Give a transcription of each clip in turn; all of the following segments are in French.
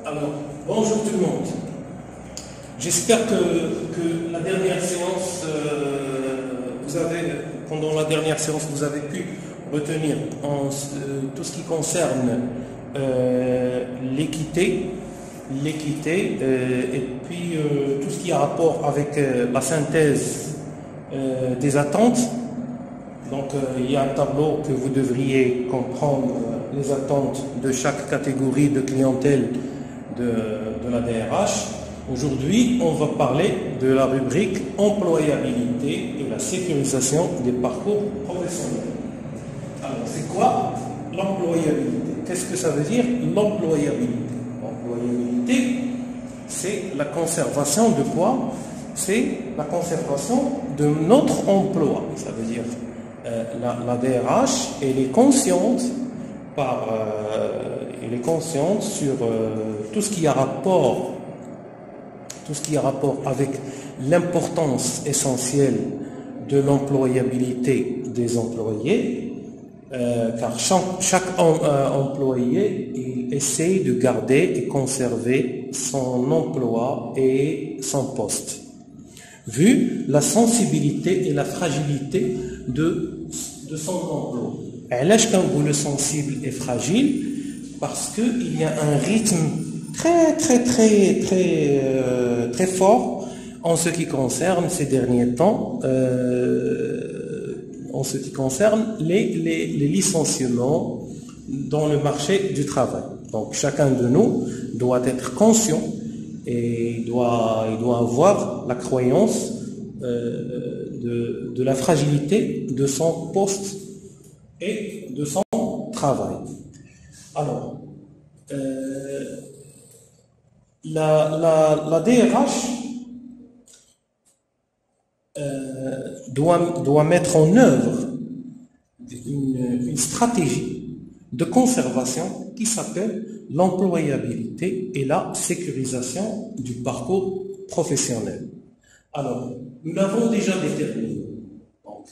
Alors, bonjour tout le monde. J'espère que la dernière séance, pendant la dernière séance, vous avez pu retenir tout ce qui concerne l'équité, et puis tout ce qui a rapport avec la synthèse des attentes. Donc il y a un tableau que vous devriez comprendre les attentes de chaque catégorie de clientèle de la DRH. Aujourd'hui, on va parler de la rubrique employabilité et la sécurisation des parcours professionnels. Alors, c'est quoi l'employabilité? Qu'est-ce que ça veut dire l'employabilité? L'employabilité, c'est la conservation de quoi? C'est la conservation de notre emploi. Ça veut dire la DRH, elle est consciente sur tout ce qui a rapport avec l'importance essentielle de l'employabilité des employés, car chaque employé il essaie de garder et conserver son emploi et son poste, vu la sensibilité et la fragilité de son emploi. علاش كنقولوا sensible et fragile? Parce qu'il y a un rythme très fort en ce qui concerne ces derniers temps, en ce qui concerne les licenciements dans le marché du travail. Donc chacun de nous doit être conscient et il doit avoir la croyance de la fragilité de son poste et de son travail. Alors, la DRH doit mettre en œuvre une stratégie de conservation qui s'appelle l'employabilité et la sécurisation du parcours professionnel. Alors, nous l'avons déjà déterminé. Donc,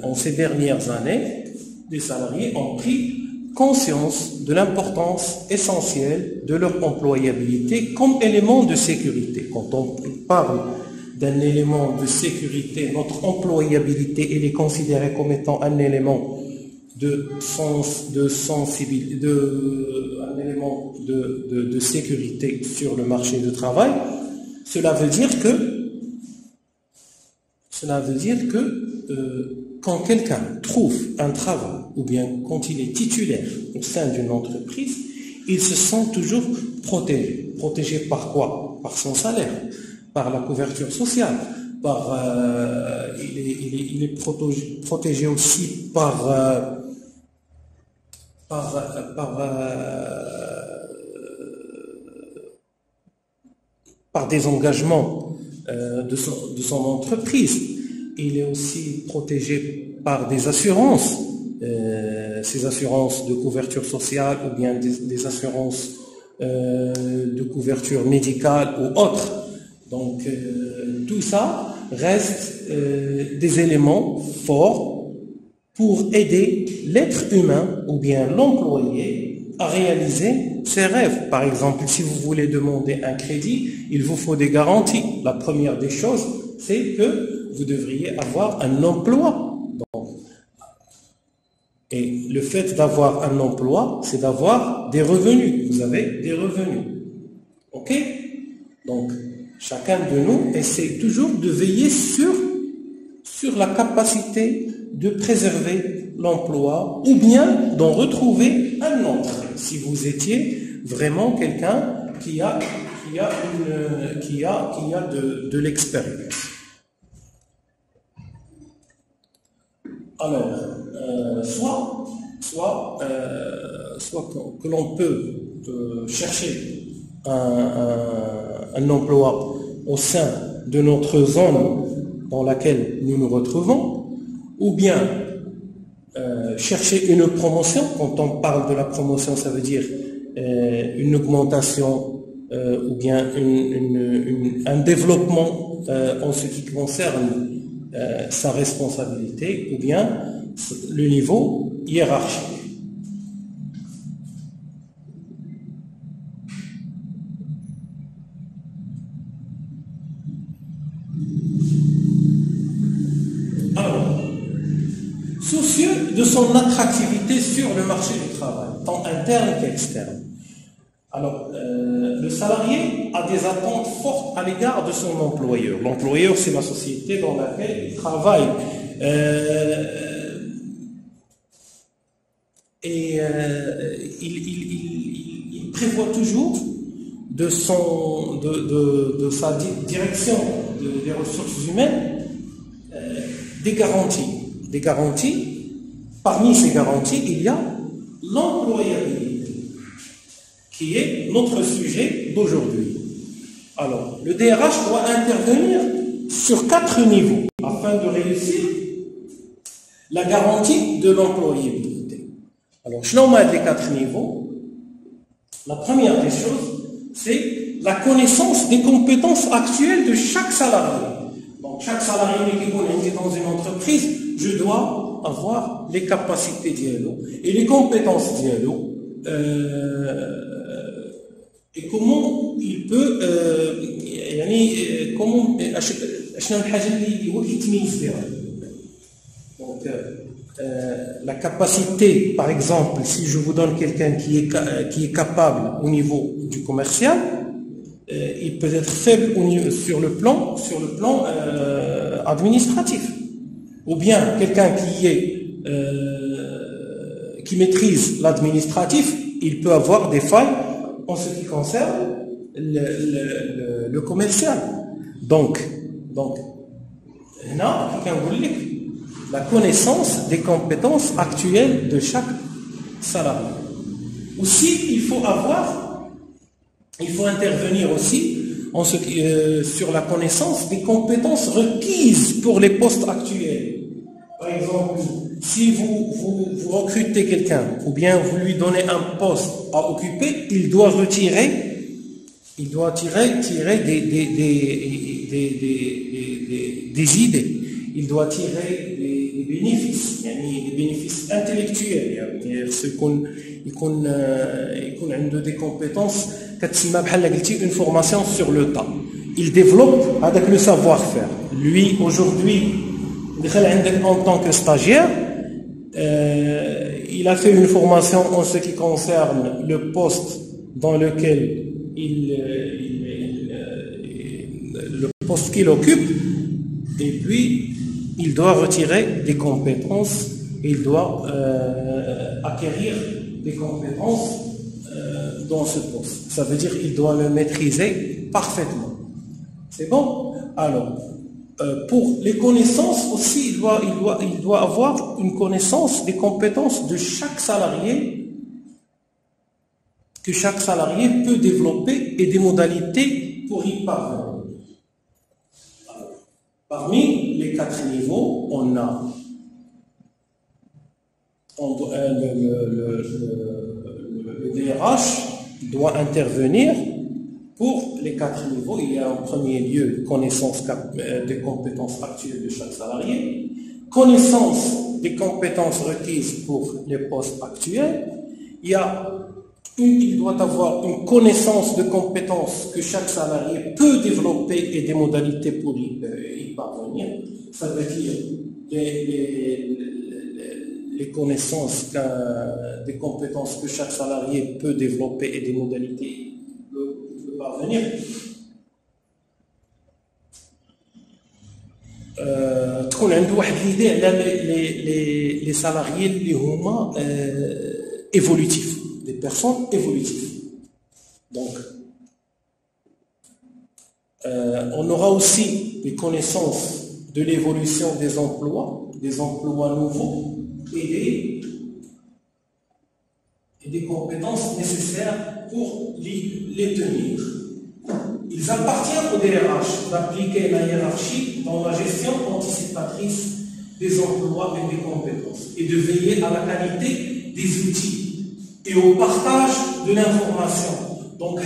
en ces dernières années, les salariés ont pris conscience de l'importance essentielle de leur employabilité comme élément de sécurité. Quand on parle d'un élément de sécurité, notre employabilité, elle est considérée comme étant un élément de sécurité sur le marché du travail. Cela veut dire que quand quelqu'un trouve un travail ou bien quand il est titulaire au sein d'une entreprise, il se sent toujours protégé. Protégé par quoi? Par son salaire, par la couverture sociale, il est protégé aussi par des engagements de son entreprise. Il est aussi protégé par des assurances, ces assurances de couverture sociale ou bien des assurances de couverture médicale ou autres. Donc tout ça reste des éléments forts pour aider l'être humain ou bien l'employé à réaliser ses rêves. Par exemple, si vous voulez demander un crédit, il vous faut des garanties. La première des choses, c'est que vous devriez avoir un emploi. Et le fait d'avoir un emploi, c'est d'avoir des revenus. Vous avez des revenus. Ok? Donc, chacun de nous essaie toujours de veiller sur la capacité de préserver l'emploi ou bien d'en retrouver un autre. Si vous étiez vraiment quelqu'un qui a de l'expérience. Alors, soit que l'on peut chercher un emploi au sein de notre zone dans laquelle nous nous retrouvons, ou bien chercher une promotion. Quand on parle de la promotion, ça veut dire une augmentation ou bien un développement en ce qui concerne sa responsabilité ou bien le niveau hiérarchique. soucieux de son attractivité sur le marché du travail, tant interne qu'externe. Alors, le salarié a des attentes fortes à l'égard de son employeur. L'employeur, c'est la société dans laquelle il travaille. Il prévoit toujours de sa direction des ressources humaines des garanties. Des garanties. Parmi ces garanties, il y a l'employabilité, qui est notre sujet d'aujourd'hui. Alors, le DRH doit intervenir sur 4 niveaux afin de réussir la garantie de l'employabilité. Alors, je nomme les 4 niveaux. La première des choses, c'est la connaissance des compétences actuelles de chaque salarié. Donc, chaque salarié qui est dans une entreprise, je dois avoir les capacités dialogue et les compétences dialogue. Et comment il peut comment donc la capacité, par exemple, si je vous donne quelqu'un qui est capable au niveau du commercial, il peut être faible sur le plan administratif, ou bien quelqu'un qui maîtrise l'administratif, il peut avoir des failles en ce qui concerne le commercial. Donc, la connaissance des compétences actuelles de chaque salarié. Aussi, il faut intervenir aussi sur la connaissance des compétences requises pour les postes actuels. Par exemple, si vous recrutez quelqu'un ou bien vous lui donnez un poste à occuper, il doit tirer des idées, il doit tirer des bénéfices, des bénéfices intellectuels. يكون عنده des compétences كتسمى بحال قلتي une formation sur le tas. Il développe avec le savoir-faire. Lui aujourd'hui en tant que stagiaire, il a fait une formation en ce qui concerne le poste dans lequel le poste qu'il occupe, et puis il doit retirer des compétences, il doit acquérir des compétences dans ce poste. Ça veut dire qu'il doit le maîtriser parfaitement. C'est bon? Alors, pour les connaissances aussi, il doit avoir une connaissance des compétences de chaque salarié, que chaque salarié peut développer, et des modalités pour y parvenir. Alors, parmi les 4 niveaux, on a le DRH doit intervenir pour les 4 niveaux. Il y a en premier lieu connaissance des compétences actuelles de chaque salarié, connaissance des compétences requises pour les postes actuels. Il doit avoir une connaissance de compétences que chaque salarié peut développer et des modalités pour y parvenir. Ça veut dire les connaissances, des compétences que chaque salarié peut développer et des modalités de parvenir. تكون عنده واحد l'idée على les salariés اللي هما évolutifs, des personnes évolutives. Donc on aura aussi des connaissances de l'évolution des emplois nouveaux et des compétences nécessaires pour les tenir. Il appartient au DRH d'appliquer la hiérarchie dans la gestion anticipatrice des emplois et des compétences et de veiller à la qualité des outils et au partage de l'information. Donc,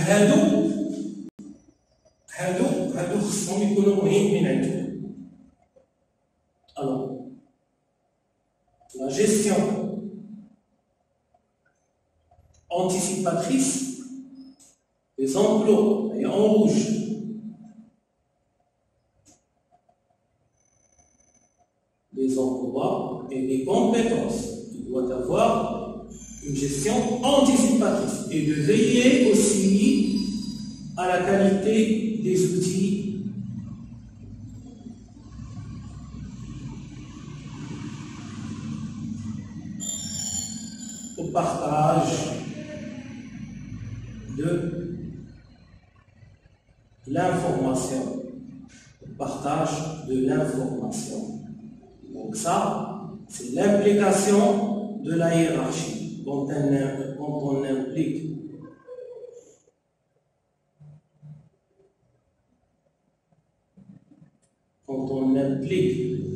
alors, la gestion anticipatrice des emplois, et en rouge, les emplois et des compétences. Il doit avoir une gestion anticipatrice et de veiller aussi à la qualité des outils au partage de l'information. Partage de l'information. Donc ça, c'est l'implication de la hiérarchie quand on implique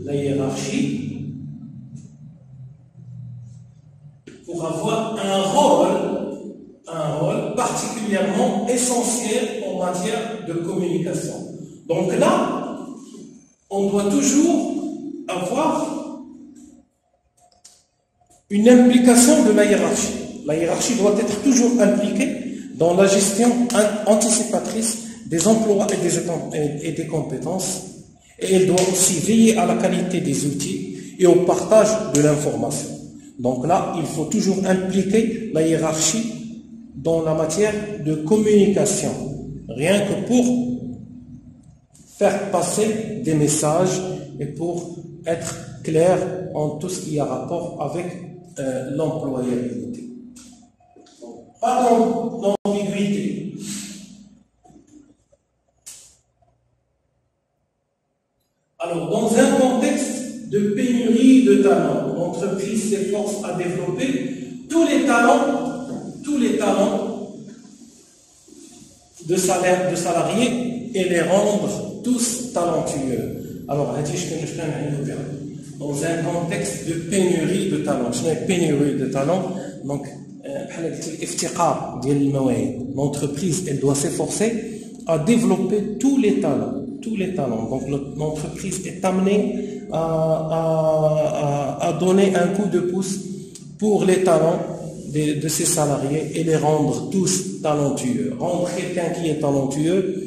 la hiérarchie pour avoir un rôle particulièrement essentiel en matière de communication. Donc là, on doit toujours avoir une implication de la hiérarchie. La hiérarchie doit être toujours impliquée dans la gestion anticipatrice des emplois et des compétences, et elle doit aussi veiller à la qualité des outils et au partage de l'information. Donc là, il faut toujours impliquer la hiérarchie dans la matière de communication, rien que pour faire passer des messages et pour être clair en tout ce qui a rapport avec l'employabilité. Pas d'ambiguïté. Alors, dans un contexte de pénurie de talents, l'entreprise s'efforce à développer tous les talents de salariés et les rendre tous talentueux. Alors, dans un contexte de pénurie de talents, pénurie de talents, donc, l'entreprise, elle doit s'efforcer à développer tous les talents. Donc, l'entreprise est amenée à donner un coup de pouce pour les talents de ses salariés et les rendre tous talentueux. Rendre quelqu'un qui est talentueux,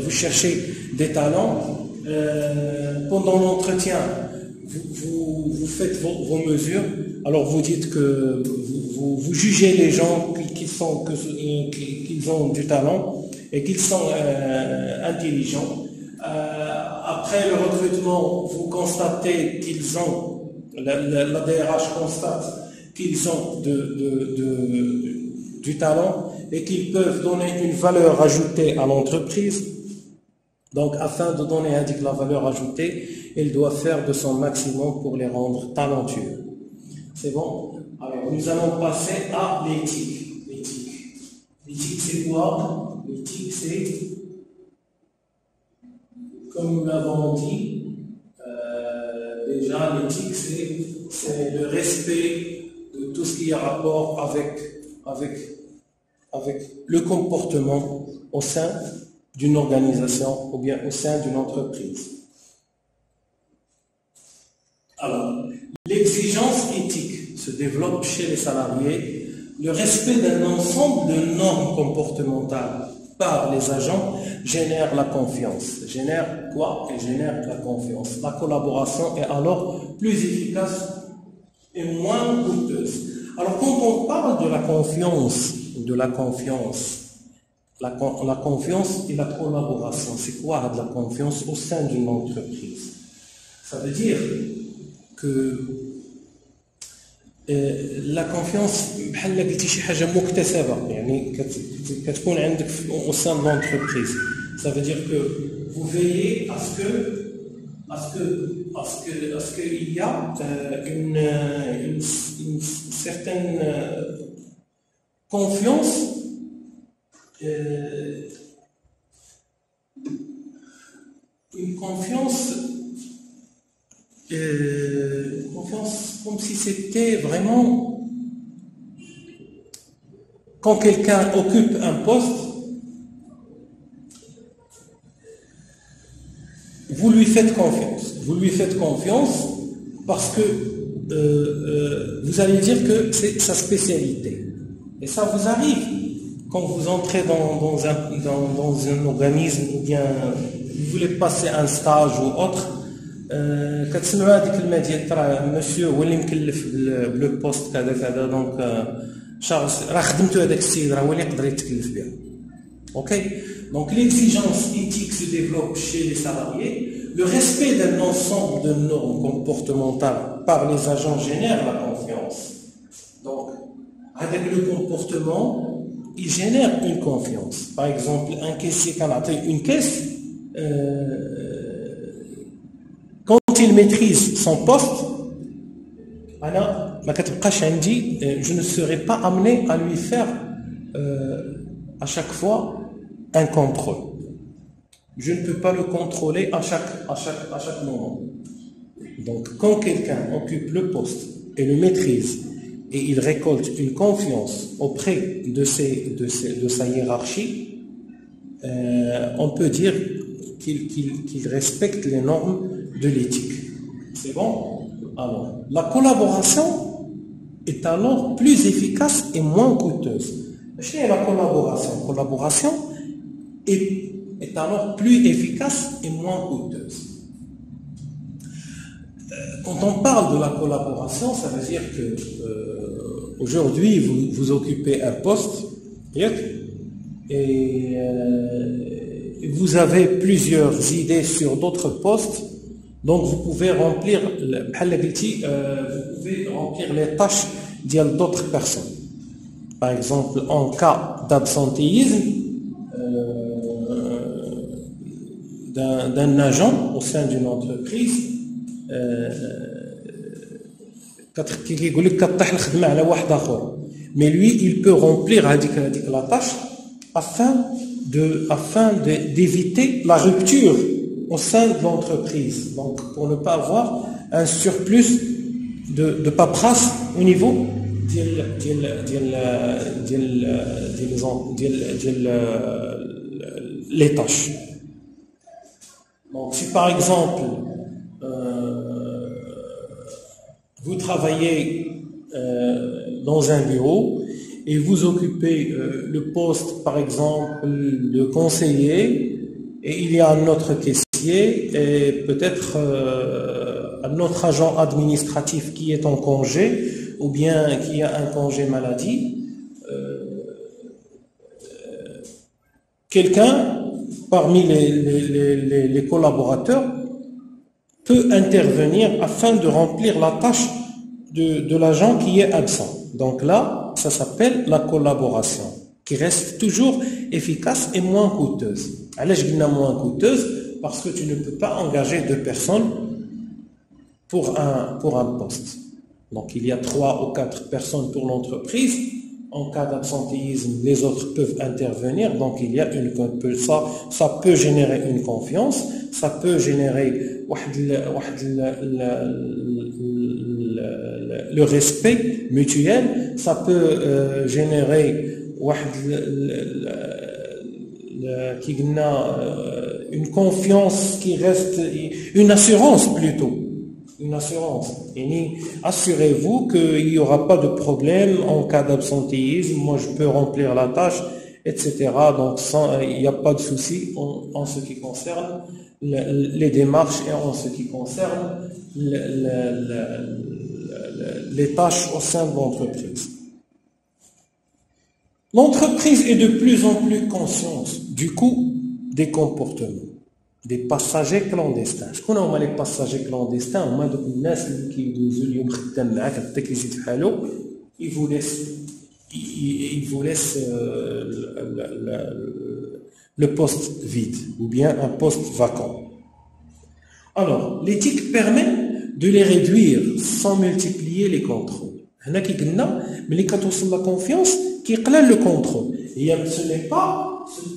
vous cherchez des talents, pendant l'entretien, vous faites vos mesures, alors vous dites que vous jugez les gens qu'ils ont du talent et qu'ils sont intelligents. Après le recrutement, vous constatez qu'ils ont, la DRH constate qu'ils ont du talent et qu'ils peuvent donner une valeur ajoutée à l'entreprise. Donc, afin de donner la valeur ajoutée, elle doit faire de son maximum pour les rendre talentueux. C'est bon? Alors, nous allons passer à l'éthique. L'éthique, c'est quoi? L'éthique, c'est, comme nous l'avons dit, déjà, l'éthique, c'est le respect de tout ce qui a rapport avec le comportement au sein d'une organisation ou bien au sein d'une entreprise. Alors, l'exigence éthique se développe chez les salariés. Le respect d'un ensemble de normes comportementales par les agents génère la confiance. Génère quoi? Et génère la confiance. La collaboration est alors plus efficace et moins coûteuse. Alors, quand on parle de la confiance et la collaboration, c'est quoi de la confiance au sein d'une entreprise? Ça veut dire que la confiance بحال قلتي شي حاجه مكتسبه يعني كتكون عندك au sein de l'entreprise. Ça veut dire que vous veillez à ce qu'il y a une certaine confiance comme si c'était vraiment quand quelqu'un occupe un poste, vous lui faites confiance parce que vous allez dire que c'est sa spécialité. Et ça vous arrive quand vous entrez dans un organisme ou bien vous voulez passer un stage ou autre, كتسمعوا هذيك الكلمه ديال راه مسيو هو اللي مكلف بلو بوست كذا كذا دونك شارج راه خدمتو هذاك السيد راه هو اللي يقدر يتكلف بها. اوكي donc l'exigence éthique se développe chez les salariés. Le respect d'un ensemble de normes comportementales par les agents génère la confiance. Donc avec le comportement il génère une confiance. Par exemple un caissier qui a une caisse quand il maîtrise son poste, je ne serai pas amené à lui faire à chaque fois un contrôle. Je ne peux pas le contrôler à chaque moment. Donc quand quelqu'un occupe le poste et le maîtrise et il récolte une confiance auprès de sa hiérarchie, on peut dire qu'il respecte les normes de l'éthique. C'est bon? Alors, la collaboration est alors plus efficace et moins coûteuse. Chez la collaboration est alors plus efficace et moins coûteuse. Quand on parle de la collaboration, ça veut dire que aujourd'hui vous occupez un poste et vous avez plusieurs idées sur d'autres postes. Donc vous pouvez remplir les tâches d'autres personnes. Par exemple, en cas d'absentéisme d'un agent au sein d'une entreprise, mais lui il peut remplir la tâche afin d'éviter la rupture au sein de l'entreprise, donc pour ne pas avoir un surplus de paperasse au niveau les tâches. Donc si par exemple vous travaillez dans un bureau et vous occupez le poste par exemple de conseiller et il y a un autre caissier et peut-être un autre agent administratif qui est en congé ou bien qui a un congé maladie, quelqu'un parmi les collaborateurs peut intervenir afin de remplir la tâche de l'agent qui est absent. Donc là, ça s'appelle la collaboration, qui reste toujours efficace et moins coûteuse. Alors, je dis moins coûteuse parce que tu ne peux pas engager 2 personnes pour un poste. Donc il y a 3 ou 4 personnes pour l'entreprise. En cas d'absentéisme, les autres peuvent intervenir. Donc il y a ça peut générer une confiance, ça peut générer le respect mutuel, ça peut générer une confiance qui reste, une assurance plutôt. Une assurance. Assurez-vous qu'il n'y aura pas de problème en cas d'absentéisme. Moi, je peux remplir la tâche, etc. Donc, il n'y a pas de souci en ce qui concerne les démarches et en ce qui concerne les tâches au sein de l'entreprise. L'entreprise est de plus en plus consciente du coût des comportements des passagers clandestins. شكون هما les passagers clandestins؟ هما دوك الناس اللي كيدوزوا اليوم خدام معاك حتى كيزيد في حالو il vous laisse le poste vide ou bien un poste vacant. Alors l'éthique permet de les réduire sans multiplier les contrôles. هنا كي قلنا ملي كتوصل لا كونفيونس كيقلل le contrôle. Et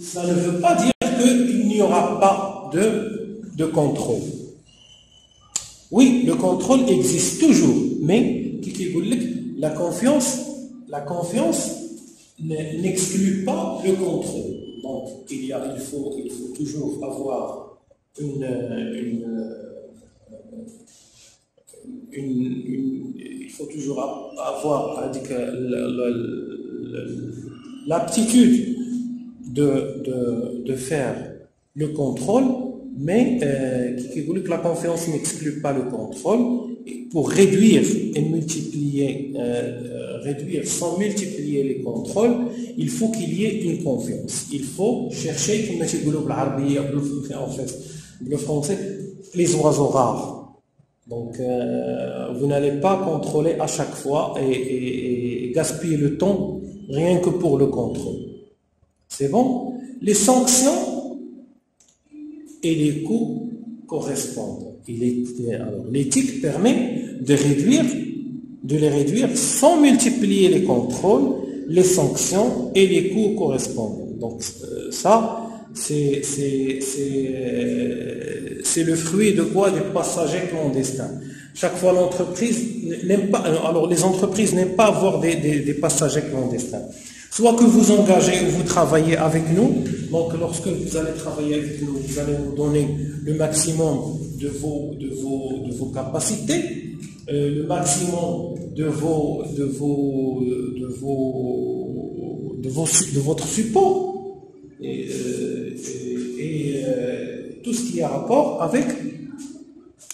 ça ne veut pas dire qu'il n'y aura pas de contrôle. Oui, le contrôle existe toujours, mais la confiance n'exclut pas le contrôle. Donc, il faut toujours avoir il faut toujours avoir l'aptitude de faire le contrôle mais qui dit que la confiance n'exclut pas le contrôle. Et pour réduire et multiplier, sans multiplier les contrôles, il faut qu'il y ait une confiance. Il faut chercher, comme je dis en fait, le français, les oiseaux rares. Donc, vous n'allez pas contrôler à chaque fois et gaspiller le temps rien que pour le contrôle. C'est bon? Les sanctions et les coûts correspondent. Alors, l'éthique permet de les réduire sans multiplier les contrôles, les sanctions et les coûts correspondants. Donc ça, c'est le fruit de quoi? Des passagers clandestins. Chaque fois l'entreprise n'aime pas, alors les entreprises n'aiment pas avoir des passagers clandestins. Soit que vous engagez ou vous travaillez avec nous, donc lorsque vous allez travailler avec nous, vous allez nous donner le maximum de vos capacités, le maximum de votre support et tout ce qui a rapport avec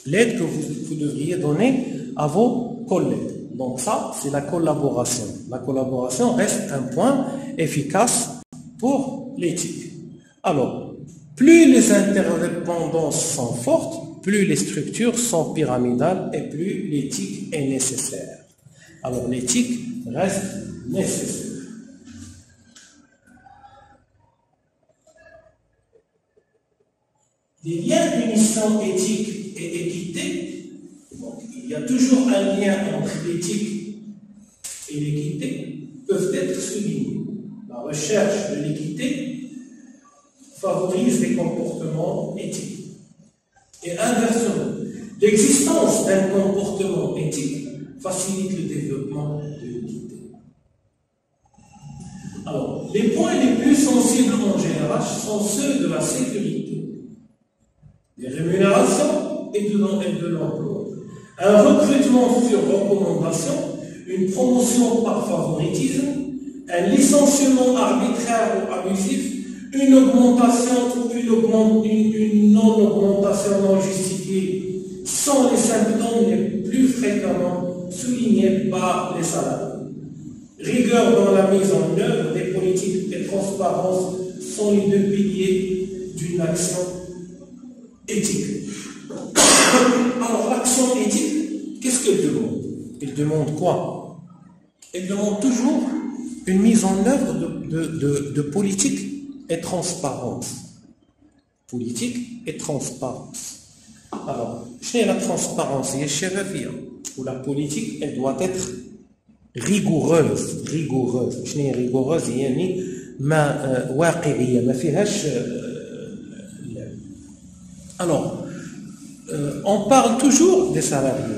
l'aide que vous devriez donner à vos collègues. Donc ça, c'est la collaboration. La collaboration reste un point efficace pour l'éthique. Alors, plus les interdépendances sont fortes, plus les structures sont pyramidales et plus l'éthique est nécessaire. Alors, l'éthique reste nécessaire. Les liens d'unisson éthique et équité. Donc, il y a toujours un lien entre l'éthique et l'équité, peuvent être soulignés. La recherche de l'équité favorise les comportements éthiques. Et inversement, l'existence d'un comportement éthique facilite le développement de l'équité. Alors, les points les plus sensibles en GRH sont ceux de la sécurité, des rémunérations et de l'emploi. Un recrutement sur recommandation, une promotion par favoritisme, un licenciement arbitraire ou abusif, une augmentation ou une non-augmentation non justifiée sont les symptômes les plus fréquemment soulignés par les salariés. Rigueur dans la mise en œuvre des politiques et transparence sont les deux piliers d'une action éthique. Alors, l'action éthique, qu'est-ce qu'elle demande? Elle demande quoi? Elle demande toujours une mise en œuvre de politique et transparence. Politique et transparence. Alors, chez la transparence, il y a chérafia, où la politique, elle doit être rigoureuse. Rigoureuse. Je n'ai rigoureuse, il y a ni ma waqi'iyya, ma fihash. Alors, on parle toujours des salariés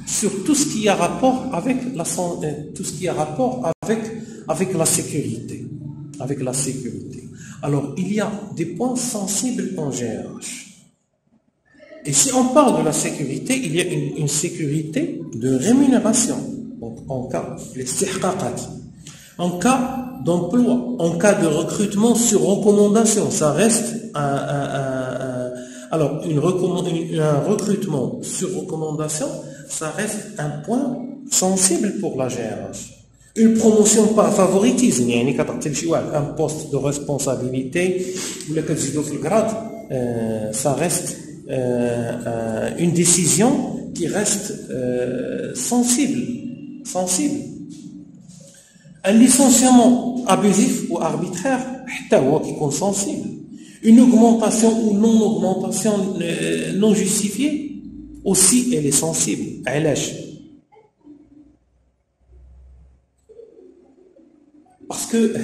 sur tout ce qui a rapport avec la santé, tout ce qui a rapport avec la sécurité, Alors, il y a des points sensibles en GRH. Et si on parle de la sécurité, il y a une sécurité de rémunération. Donc, en cas en cas d'emploi, en cas de recrutement sur recommandation, ça reste alors, un recrutement sur recommandation, ça reste un point sensible pour la GRH. Une promotion par favoritisme, un poste de responsabilité, ou le grade, ça reste une décision qui reste sensible. Un licenciement abusif ou arbitraire, qui est sensible. Une augmentation ou non-augmentation non justifiée, aussi elle est sensible. Parce que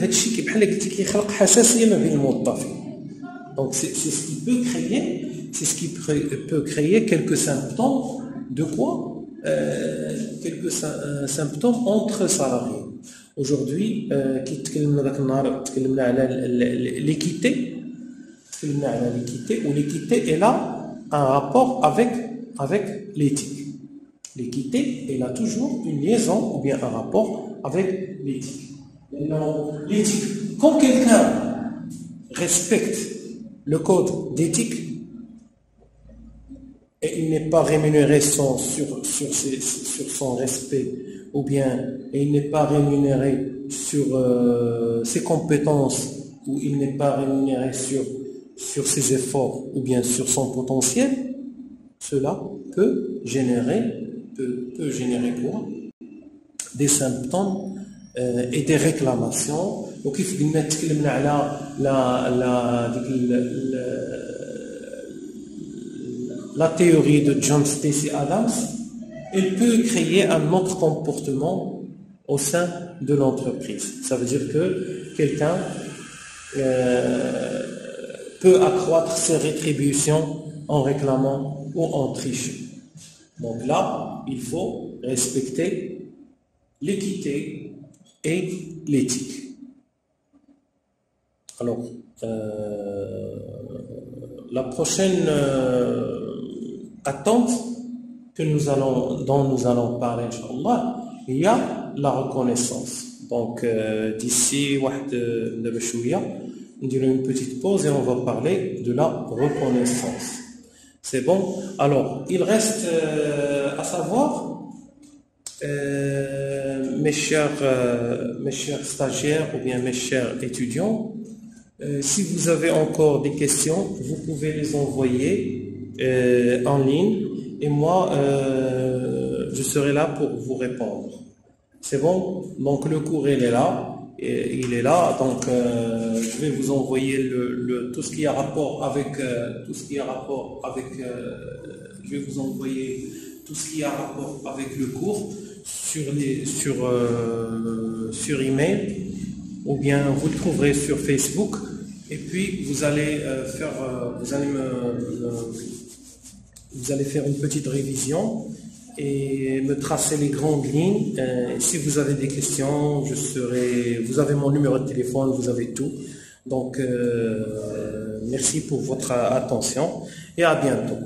donc c'est ce qui peut créer quelques symptômes de quoi? Quelques symptômes entre salariés. Aujourd'hui, l'équité, où l'équité est là un rapport avec l'éthique. L'équité, elle a toujours une liaison ou bien un rapport avec l'éthique. L'éthique, quand quelqu'un respecte le code d'éthique, et il n'est pas rémunéré sur son respect, ou bien il n'est pas rémunéré sur ses compétences, ou il n'est pas rémunéré sur ses efforts, ou bien sur son potentiel, cela peut générer quoi? Des symptômes et des réclamations. وكيف قلنا تكلمنا على la théorie de John Stacey Adams, elle peut créer un autre comportement au sein de l'entreprise. Ça veut dire que quelqu'un peut accroître ses rétributions en réclamant ou en trichant. Donc là, il faut respecter l'équité et l'éthique. Alors, la prochaine attente dont nous allons parler, Inch'Allah, il y a la reconnaissance. Donc, d'ici on dirait une petite pause et on va parler de la reconnaissance. C'est bon? Alors, il reste à savoir, mes chers stagiaires ou bien mes chers étudiants, si vous avez encore des questions, vous pouvez les envoyer en ligne et moi, je serai là pour vous répondre. C'est bon? Donc, le cours, il est là. Il est là, donc je vais vous envoyer tout ce qui a rapport avec je vais vous envoyer tout ce qui a rapport avec le cours sur email, ou bien vous le trouverez sur Facebook, et puis vous allez faire une petite révision et me tracer les grandes lignes. Si vous avez des questions, vous avez mon numéro de téléphone, vous avez tout. Donc, merci pour votre attention et à bientôt.